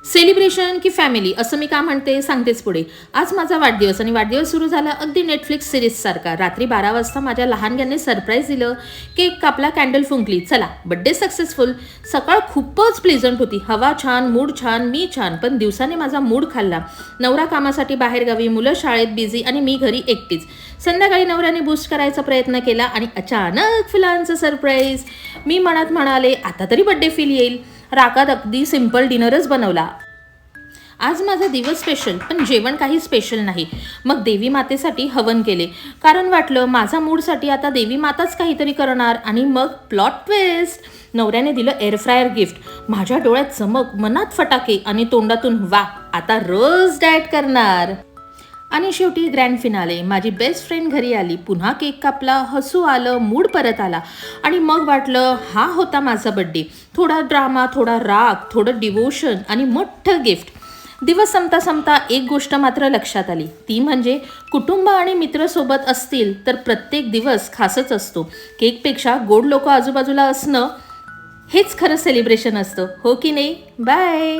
Celebration की family असं मी का म्हणते सांगतेच पुढे. आज माझा वाढदिवस आणि वाढदिवस सुरू झाला अगदी नेटफ्लिक्स सिरीजसारखा. रात्री 12 वाजता माझ्या लहानग्याने सरप्राईज दिलं. केक कापला, कॅन्डल फुंकली. चला बड्डे सक्सेसफुल. सकाळ खूपच प्लेझंट होती. हवा छान, मूड छान, मी छान. पण दिवसाने माझा मूड खाल्ला. नवरा कामासाठी बाहेरगावी, मुलं शाळेत बिझी आणि मी घरी एकटीच. संध्याकाळी नवऱ्याने बूस्ट करायचा प्रयत्न केला आणि अचानक फुलांचं सरप्राईज. मी मनात म्हणाले आता तरी बड्डे फील येईल. रागात अगदी सिंपल डिनरच बनवला. आज माझा दिवस स्पेशल, पण जेवण काही स्पेशल नाही. मग देवी मातेसाठी हवन केले, कारण वाटलं माझा मूडसाठी आता देवी माताच काहीतरी करणार. आणि मग प्लॉट ट्विस्ट, नवऱ्याने दिलं एअर फ्रायर गिफ्ट. माझ्या डोळ्यात चमक, मनात फटाके आणि तोंडातून वा, आता रोज डाएट करणार. आणि शेवटी ग्रँड फिनाले, माझी बेस्ट फ्रेंड घरी आली. पुन्हा केक कापला, हसू आलं, मूड परत आला. आणि मग वाटलं हा होता माझा बड्डे. थोडा ड्रामा, थोडा राग, थोडं डिवोशन आणि मोठं गिफ्ट. दिवस संपता संपता एक गोष्ट मात्र लक्षात आली, ती म्हणजे कुटुंब आणि मित्र सोबत असतील तर प्रत्येक दिवस खासच असतो. केकपेक्षा गोड लोक आजूबाजूला असणं हेच खरं सेलिब्रेशन असतं, हो की नाही? बाय.